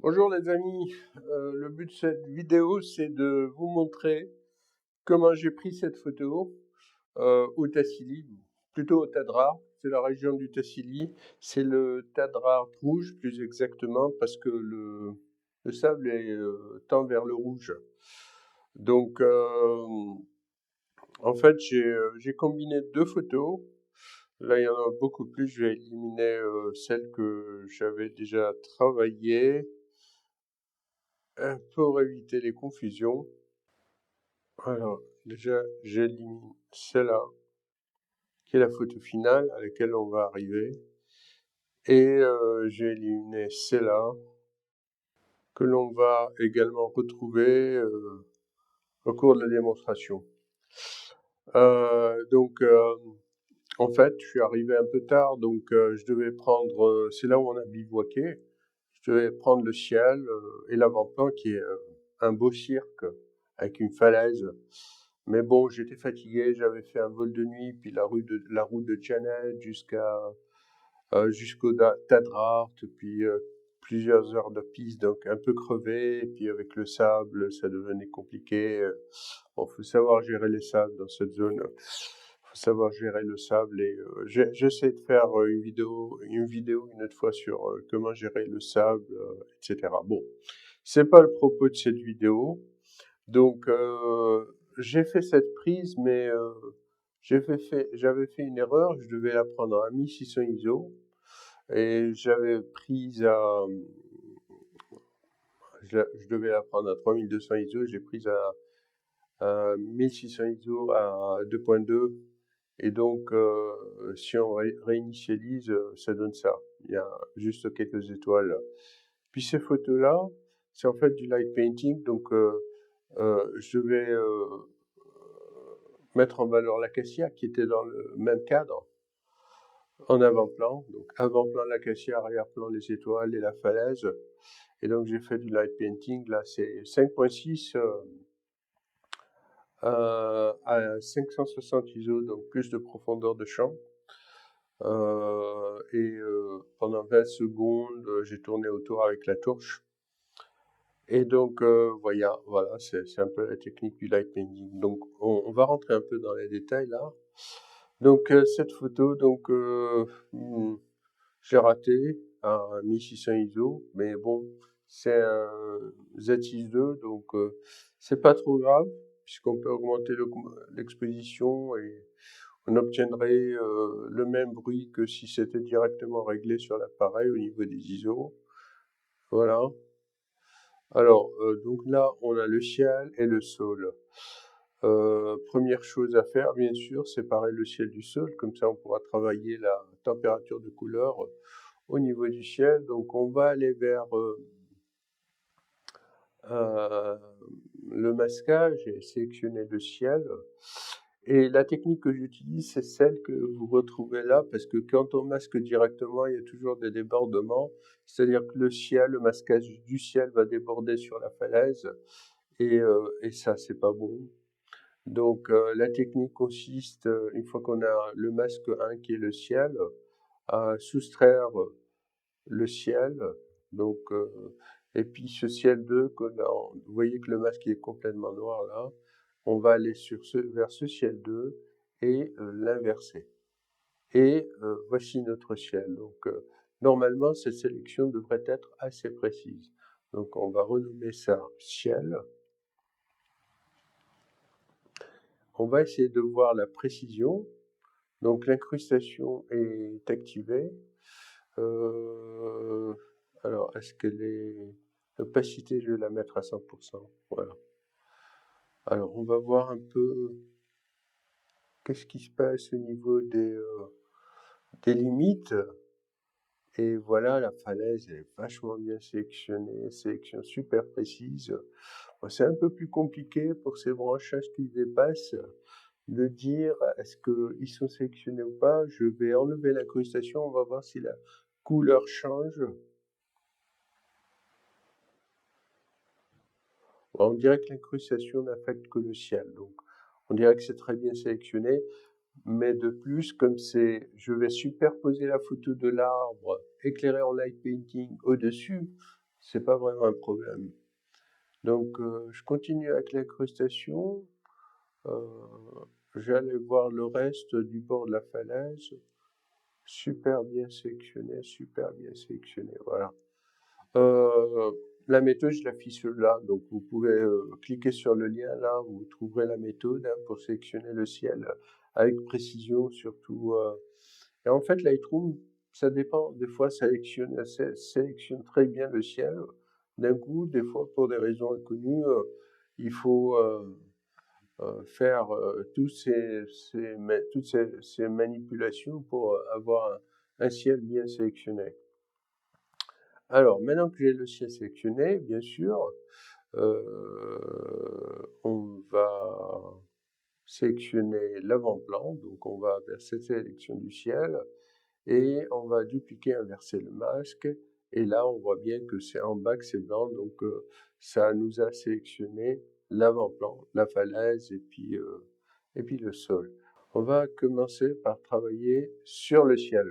Bonjour les amis, le but de cette vidéo c'est de vous montrer comment j'ai pris cette photo au Tassili, plutôt au Tadrar, c'est la région du Tassili, c'est le Tadrar rouge plus exactement parce que le sable tend vers le rouge. Donc en fait j'ai combiné deux photos, là il y en a beaucoup plus, je vais éliminer celles que j'avais déjà travaillées. Pour éviter les confusions, alors déjà j'élimine celle-là, qui est la photo finale à laquelle on va arriver, et j'ai éliminé celle-là, que l'on va également retrouver au cours de la démonstration. En fait, je suis arrivé un peu tard, donc je devais prendre, c'est là où on a bivouaqué, je devais prendre le ciel et l'avant-plan qui est un beau cirque avec une falaise. Mais bon, j'étais fatigué, j'avais fait un vol de nuit, puis la route de Janet jusqu'au Tadrar, puis plusieurs heures de piste, donc un peu crevé, et puis avec le sable, ça devenait compliqué. Bon, faut savoir gérer les sables dans cette zone. Faut savoir gérer le sable et j'essaie de faire une vidéo une autre fois sur comment gérer le sable, etc. Bon, c'est pas le propos de cette vidéo. Donc j'ai fait cette prise, mais j'avais fait une erreur. Je devais la prendre à 1600 ISO et j'avais prise à, je devais la prendre à 3200 ISO. J'ai prise à 1600 ISO à 2.2. Et donc, si on réinitialise, ça donne ça. Il y a juste quelques étoiles. Puis ces photos-là, c'est en fait du light painting. Donc, je vais mettre en valeur l'acacia qui était dans le même cadre, en avant-plan. Donc, avant-plan l'acacia, arrière-plan les étoiles et la falaise. Et donc, j'ai fait du light painting. Là, c'est 5.6 à 560 ISO, donc plus de profondeur de champ. Pendant 20 secondes, j'ai tourné autour avec la torche. Et donc, voilà, c'est un peu la technique du light painting. Donc, on va rentrer un peu dans les détails là. Donc, cette photo, donc, j'ai raté à 1600 ISO, mais bon, c'est un Z6II, donc c'est pas trop grave, puisqu'on peut augmenter l'exposition et on obtiendrait le même bruit que si c'était directement réglé sur l'appareil au niveau des ISO. Voilà. Alors, donc là, on a le ciel et le sol. Première chose à faire, bien sûr, séparer le ciel du sol, comme ça on pourra travailler la température de couleur au niveau du ciel. Donc on va aller vers le masquage et sélectionner le ciel. Et la technique que j'utilise, c'est celle que vous retrouvez là, parce que quand on masque directement, il y a toujours des débordements. C'est-à-dire que le masquage du ciel va déborder sur la falaise, et ça, c'est pas bon. Donc la technique consiste, une fois qu'on a le masque 1 qui est le ciel, à soustraire le ciel, donc et puis ce ciel 2, vous voyez que le masque est complètement noir là, on va aller vers ce ciel 2 et l'inverser. Et voici notre ciel. Donc normalement cette sélection devrait être assez précise. Donc on va renommer ça ciel. On va essayer de voir la précision. Donc l'incrustation est activée. Alors, est-ce que l'opacité, je vais la mettre à 100%. Voilà. Alors, on va voir un peu qu'est-ce qui se passe au niveau des limites. Et voilà, la falaise est vachement bien sélectionnée, sélection super précise. Bon, c'est un peu plus compliqué pour ces branchages qui dépassent de dire est-ce qu'ils sont sélectionnés ou pas. Je vais enlever l'incrustation, on va voir si la couleur change. Bon, on dirait que l'incrustation n'affecte que le ciel, donc on dirait que c'est très bien sélectionné, mais de plus, comme je vais superposer la photo de l'arbre éclairé en light painting au-dessus, c'est pas vraiment un problème. Donc, je continue avec l'incrustation. J'allais voir le reste du bord de la falaise. Super bien sélectionné, voilà. La méthode, je l'affiche là, donc vous pouvez cliquer sur le lien là, vous trouverez la méthode hein, pour sélectionner le ciel avec précision surtout. Et en fait, Lightroom, ça dépend, des fois ça sélectionne très bien le ciel. D'un coup, des fois pour des raisons inconnues, il faut faire toutes ces manipulations pour avoir un ciel bien sélectionné. Alors, maintenant que j'ai le ciel sélectionné, bien sûr, on va sélectionner l'avant-plan. Donc, on va vers cette sélection du ciel et on va dupliquer, inverser le masque. Et là, on voit bien que c'est en bas que c'est blanc. Donc, ça nous a sélectionné l'avant-plan, la falaise et puis le sol. On va commencer par travailler sur le ciel.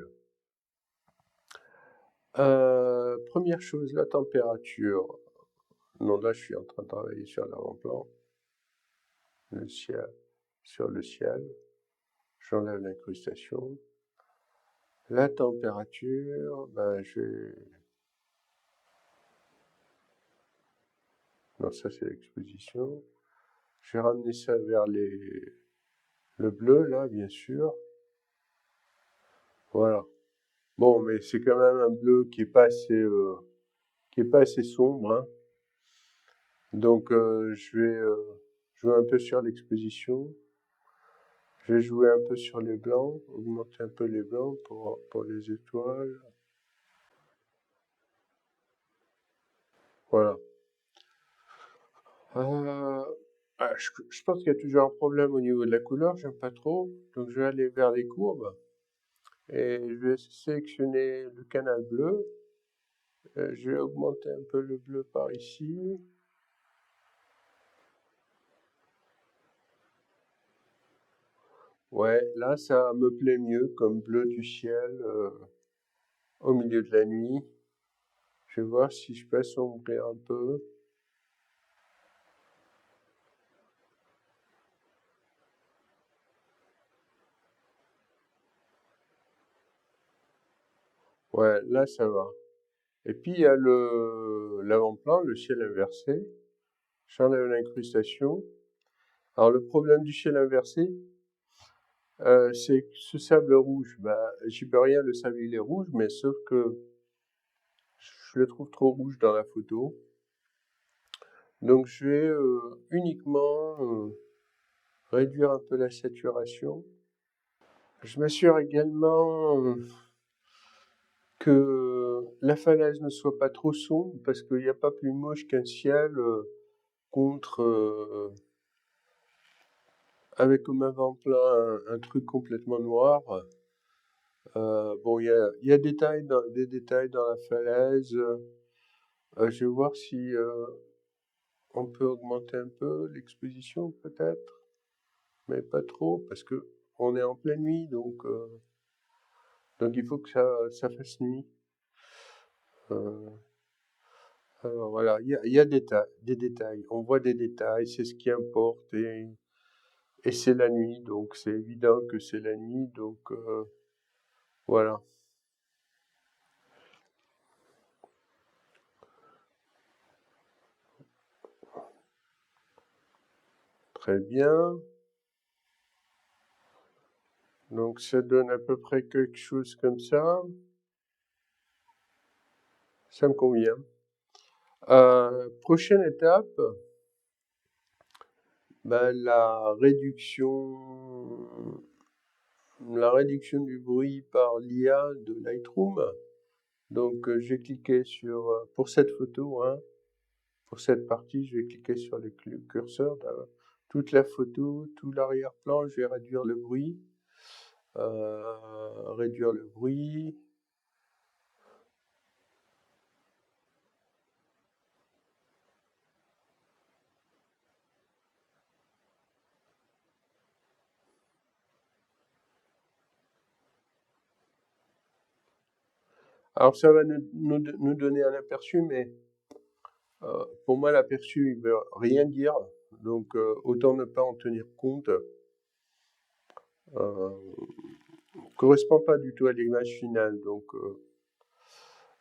Première chose, la température. Non, là, je suis en train de travailler sur l'avant-plan. Le ciel, sur le ciel. J'enlève l'incrustation. La température, ben, non, ça, c'est l'exposition. Je vais ramener ça vers le bleu, là, bien sûr. Voilà. Bon, mais c'est quand même un bleu qui est pas assez sombre, hein. Donc, je vais jouer un peu sur l'exposition. Je vais jouer un peu sur les blancs, augmenter un peu les blancs pour les étoiles. Voilà. Je pense qu'il y a toujours un problème au niveau de la couleur, j'aime pas trop. Donc je vais aller vers les courbes et je vais sélectionner le canal bleu. Je vais augmenter un peu le bleu par ici. Ouais, là ça me plaît mieux comme bleu du ciel au milieu de la nuit. Je vais voir si je peux assombrir un peu. Ouais, là ça va. Et puis il y a l'avant-plan, le ciel inversé. J'enlève l'incrustation. Alors le problème du ciel inversé, c'est que ce sable rouge, bah, j'y peux rien, le sable il est rouge, mais sauf que je le trouve trop rouge dans la photo. Donc je vais uniquement réduire un peu la saturation. Je m'assure également que la falaise ne soit pas trop sombre, parce qu'il n'y a pas plus moche qu'un ciel contre avec comme avant-plan un truc complètement noir. Bon, il y a des détails dans la falaise. Je vais voir si on peut augmenter un peu l'exposition, peut-être, mais pas trop, parce que on est en pleine nuit, donc il faut que ça fasse nuit. Alors voilà, il y a des détails. On voit des détails, c'est ce qui importe, et c'est la nuit, donc c'est évident que c'est la nuit, donc voilà. Très bien. Donc ça donne à peu près quelque chose comme ça. Ça me convient. Prochaine étape, ben, la réduction du bruit par l'IA de Lightroom. Donc je vais cliquer sur, pour cette photo, hein, pour cette partie, je vais cliquer sur le curseur, toute la photo, tout l'arrière-plan, je vais réduire le bruit. Réduire le bruit. Alors ça va nous donner un aperçu, mais Pour moi, l'aperçu, il veut rien dire, donc autant ne pas en tenir compte. Correspond pas du tout à l'image finale, donc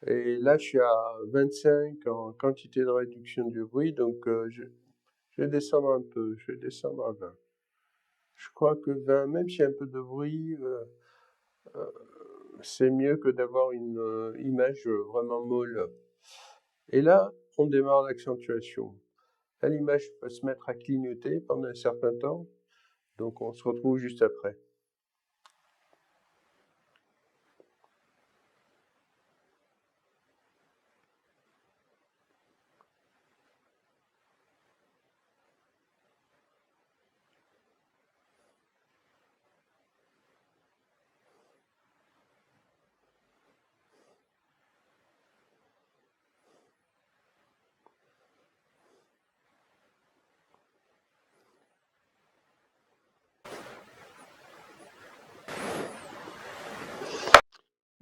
et là, je suis à 25 en quantité de réduction du bruit, donc je vais descendre un peu, je vais descendre à 20. Je crois que 20, même s'il y a un peu de bruit, c'est mieux que d'avoir une image vraiment molle. Et là, on démarre l'accentuation. Là, l'image va se mettre à clignoter pendant un certain temps, donc on se retrouve juste après.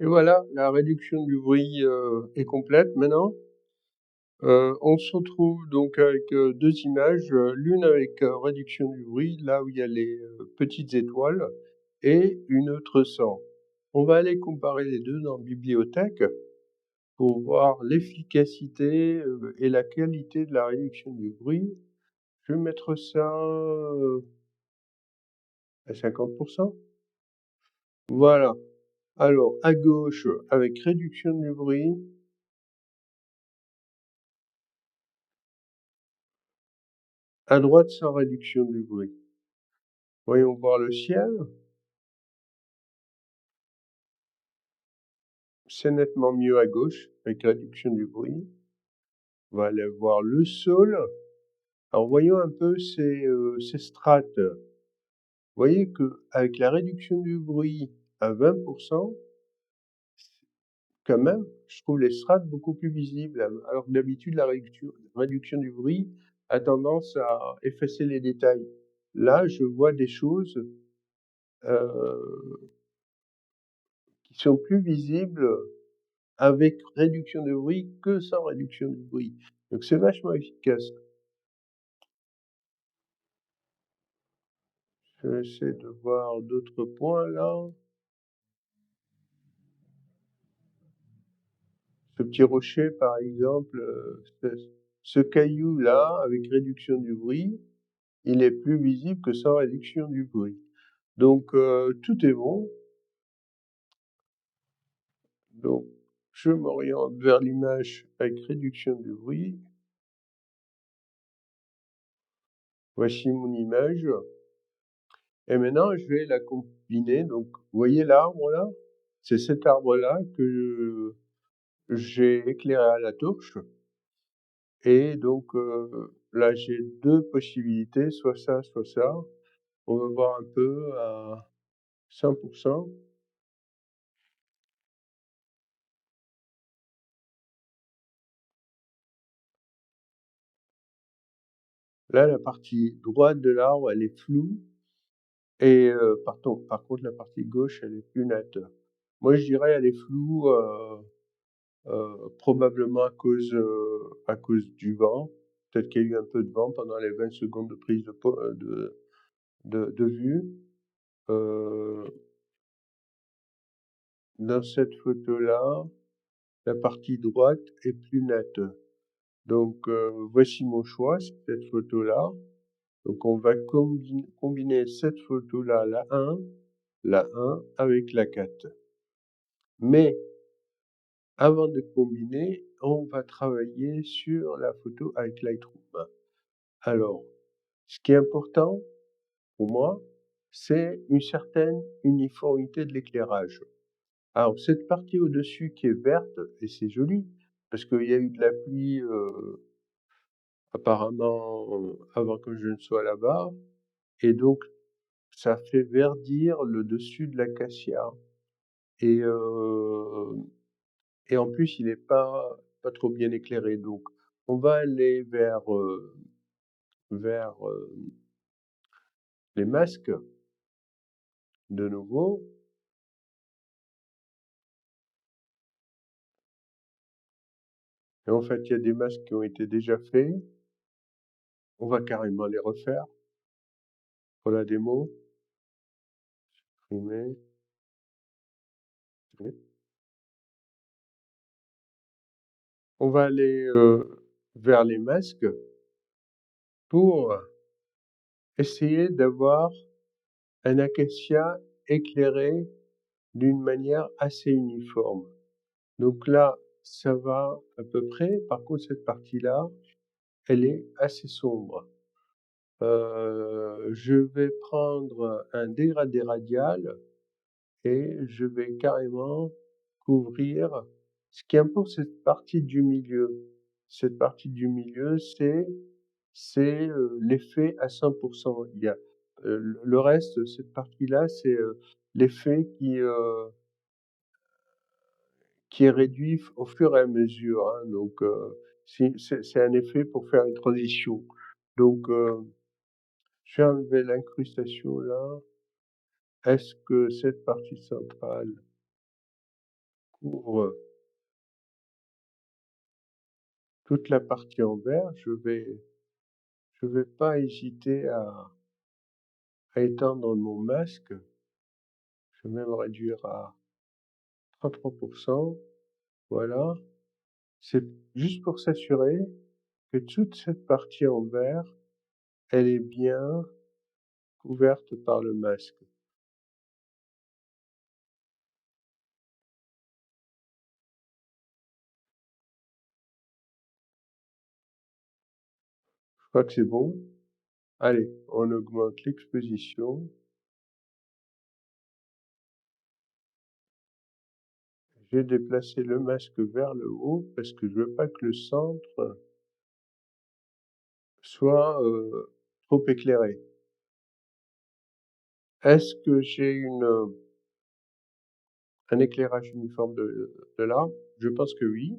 Et voilà, la réduction du bruit est complète maintenant. On se retrouve donc avec deux images, l'une avec réduction du bruit, là où il y a les petites étoiles, et une autre sans. On va aller comparer les deux dans Bibliothèque pour voir l'efficacité et la qualité de la réduction du bruit. Je vais mettre ça à 50%. Voilà. Alors, à gauche, avec réduction du bruit, à droite, sans réduction du bruit. Voyons voir le ciel. C'est nettement mieux à gauche, avec réduction du bruit. On va aller voir le sol. Alors, voyons un peu ces strates. Vous voyez que avec la réduction du bruit à 20%, quand même, je trouve les strates beaucoup plus visibles, alors que d'habitude, la réduction du bruit a tendance à effacer les détails. Là, je vois des choses qui sont plus visibles avec réduction de bruit que sans réduction de bruit. Donc c'est vachement efficace. J'essaie de voir d'autres points là. Ce petit rocher, par exemple, ce caillou là, avec réduction du bruit, il est plus visible que sans réduction du bruit. Donc tout est bon. Donc je m'oriente vers l'image avec réduction du bruit. Voici mon image. Et maintenant, je vais la combiner. Donc, vous voyez l'arbre là? C'est cet arbre-là que j'ai éclairé à la torche. Et donc, là, j'ai deux possibilités, soit ça, soit ça. On va voir un peu à 100%. Là, la partie droite de l'arbre, elle est floue. Et par contre, la partie gauche, elle est plus nette. Moi, je dirais elle est floue probablement à cause du vent. Peut-être qu'il y a eu un peu de vent pendant les 20 secondes de prise de vue. Dans cette photo-là, la partie droite est plus nette. Donc voici mon choix, c'est cette photo-là. Donc on va combiner cette photo-là, la 1, avec la 4. Mais avant de combiner, on va travailler sur la photo avec Lightroom. Alors, ce qui est important pour moi, c'est une certaine uniformité de l'éclairage. Alors, cette partie au-dessus qui est verte, et c'est joli, parce qu'il y a eu de la pluie apparemment avant que je ne sois là-bas, et donc ça fait verdir le dessus de l'acacia. Et en plus, il n'est pas trop bien éclairé. Donc, on va aller vers les masques de nouveau. Et en fait, il y a des masques qui ont été déjà faits. On va carrément les refaire pour la démo. Supprimer. On va aller vers les masques pour essayer d'avoir un acacia éclairé d'une manière assez uniforme. Donc là, ça va à peu près. Par contre, cette partie-là, elle est assez sombre. Je vais prendre un dégradé radial et je vais carrément couvrir ce qui importe, cette partie du milieu. Cette partie du milieu, c'est l'effet à 100%. Il y a le reste, cette partie-là, c'est l'effet qui est réduit au fur et à mesure, hein. Donc c'est un effet pour faire une transition. Donc je vais enlever l'incrustation là. Est-ce que cette partie centrale couvre toute la partie en vert? Je vais pas hésiter à étendre mon masque. Je vais même réduire à 33%. Voilà. C'est juste pour s'assurer que toute cette partie en vert, elle est bien couverte par le masque. Je crois que c'est bon. Allez, on augmente l'exposition. J'ai déplacé le masque vers le haut parce que je veux pas que le centre soit trop éclairé. Est-ce que j'ai un éclairage uniforme de l'arbre? Je pense que oui.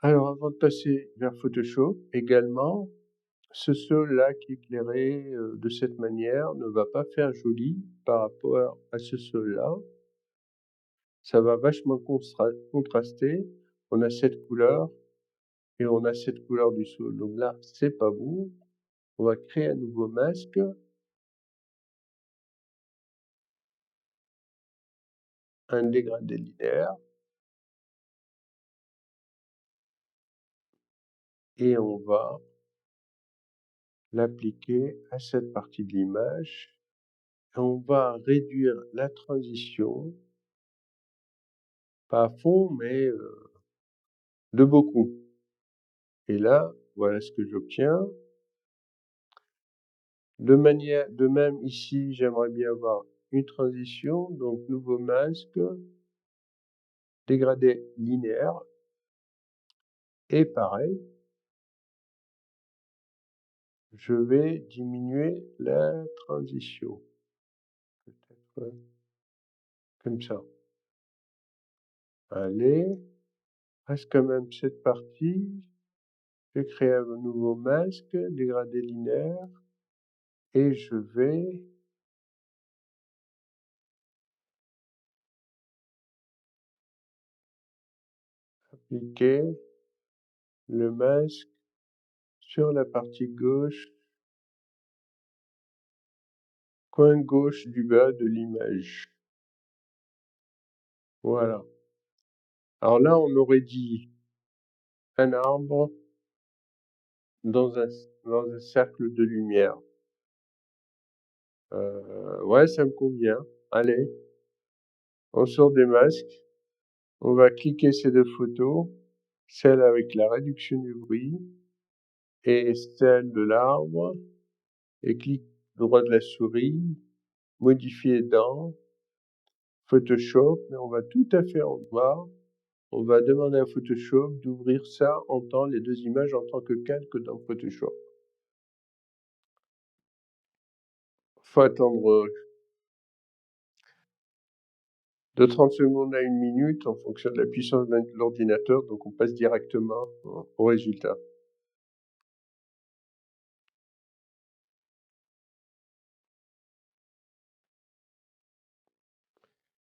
Alors, avant de passer vers Photoshop, également, ce sol-là qui est éclairé de cette manière ne va pas faire joli par rapport à ce sol-là. Ça va vachement contraster. On a cette couleur et on a cette couleur du sol. Donc là, c'est pas bon. On va créer un nouveau masque. Un dégradé linéaire. Et on va l'appliquer à cette partie de l'image. On va réduire la transition, pas à fond, mais de beaucoup. Et là, voilà ce que j'obtiens. De même ici, j'aimerais bien avoir une transition, donc nouveau masque, dégradé linéaire, et pareil, je vais diminuer la transition, peut-être comme ça. Allez, reste quand même cette partie. Je crée un nouveau masque, dégradé linéaire, et je vais appliquer le masque sur la partie gauche, coin gauche du bas de l'image. Voilà. Alors là, on aurait dit un arbre dans un cercle de lumière. Ouais, ça me convient. Allez, on sort des masques. On va cliquer ces deux photos, celle avec la réduction du bruit et celle de l'arbre, et clic droit de la souris, modifier dans Photoshop, mais on va tout à fait en bas. On va demander à Photoshop d'ouvrir ça en temps, les deux images en tant que calque dans Photoshop. Faut attendre de 30 secondes à 1 minute en fonction de la puissance de l'ordinateur, donc on passe directement au résultat.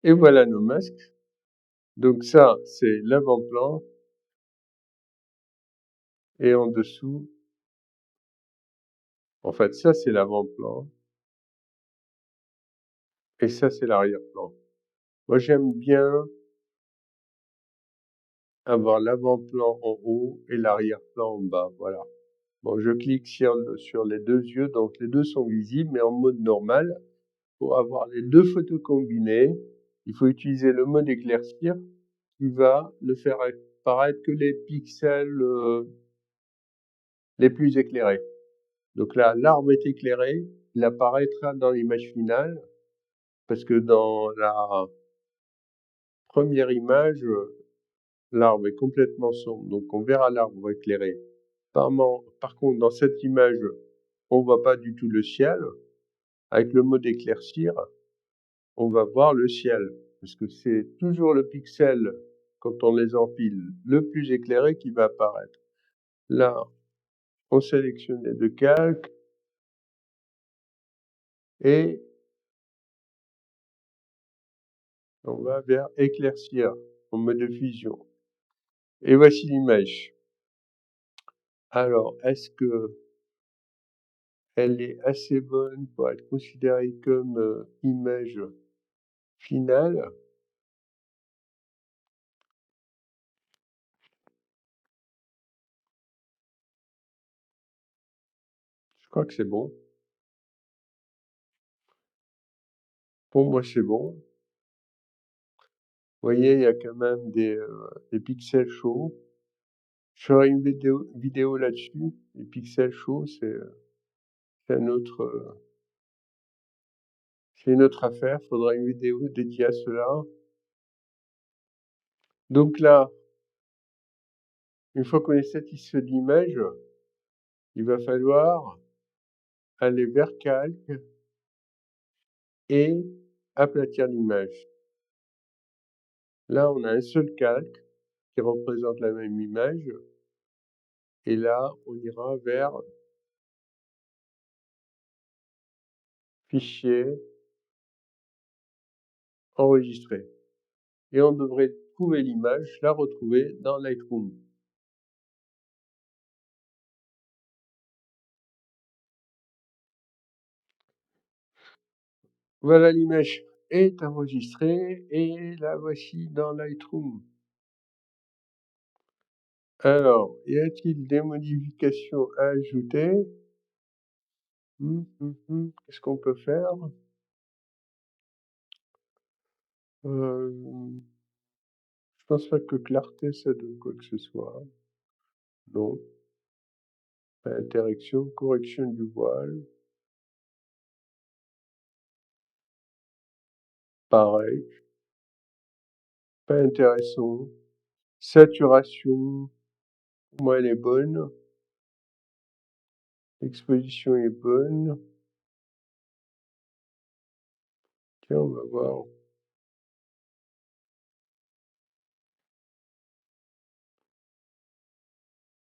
Et voilà nos masques. Donc ça, c'est l'avant-plan. Et en dessous, en fait, ça, c'est l'avant-plan. Et ça, c'est l'arrière-plan. Moi, j'aime bien avoir l'avant-plan en haut et l'arrière-plan en bas. Voilà. Bon, je clique sur les deux yeux, donc les deux sont visibles, mais en mode normal. Pour avoir les deux photos combinées, il faut utiliser le mode éclaircir qui va ne faire apparaître que les pixels les plus éclairés. Donc là, l'arbre est éclairé, il apparaîtra dans l'image finale, parce que dans la première image, l'arbre est complètement sombre, donc on verra l'arbre éclairé. Par contre, dans cette image, on voit pas du tout le ciel. Avec le mode éclaircir, on va voir le ciel, parce que c'est toujours le pixel, quand on les empile, le plus éclairé qui va apparaître. Là, on sélectionne les deux calques, et on va vers éclaircir, en mode fusion. Et voici l'image. Alors, est-ce que elle est assez bonne pour être considérée comme image finale? Je crois que c'est bon. Pour moi, c'est bon. Vous voyez, il y a quand même des pixels chauds. Je ferai une vidéo là-dessus. Les pixels chauds, c'est une autre affaire. Il faudra une vidéo dédiée à cela. Donc là, une fois qu'on est satisfait de l'image, il va falloir aller vers calque et aplatir l'image. Là, on a un seul calque qui représente la même image. Et là, on ira vers Fichier, Enregistrer. Et on devrait trouver l'image, la retrouver dans Lightroom. Voilà, l'image est enregistrée et la voici dans Lightroom. Alors, y a-t-il des modifications à ajouter? Qu'est-ce qu'on peut faire? Je pense pas que clarté ça donne quoi que ce soit. Non. Interaction, correction du voile. Pareil. Pas intéressant. Saturation, pour moi elle est bonne. Exposition est bonne. Tiens, on va voir.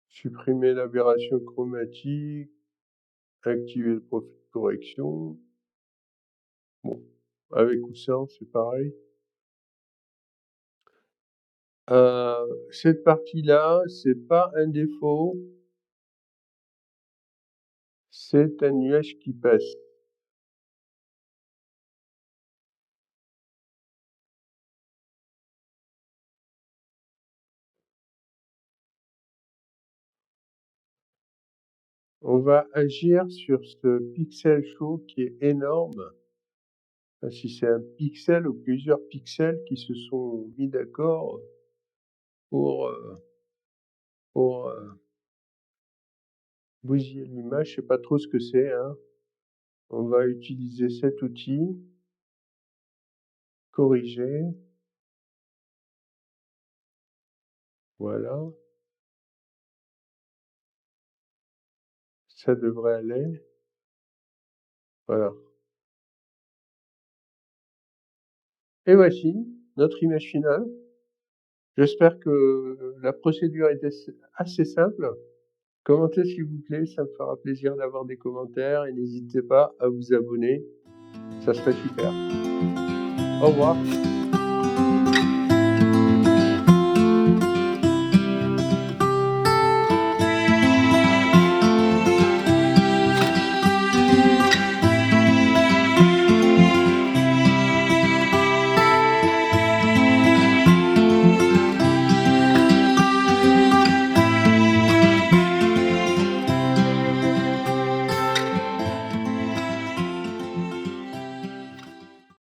Supprimer l'aberration chromatique. Activer le profil de correction. Bon, avec ou sans, c'est pareil. Cette partie-là, c'est pas un défaut, c'est un nuage qui passe. On va agir sur ce pixel chaud qui est énorme. Enfin, si c'est un pixel ou plusieurs pixels qui se sont mis d'accord pour bousiller l'image, je sais pas trop ce que c'est, hein. On va utiliser cet outil, corriger, voilà, ça devrait aller, voilà. Et voici notre image finale. J'espère que la procédure était assez simple. Commentez s'il vous plaît, ça me fera plaisir d'avoir des commentaires et n'hésitez pas à vous abonner, ça serait super. Au revoir.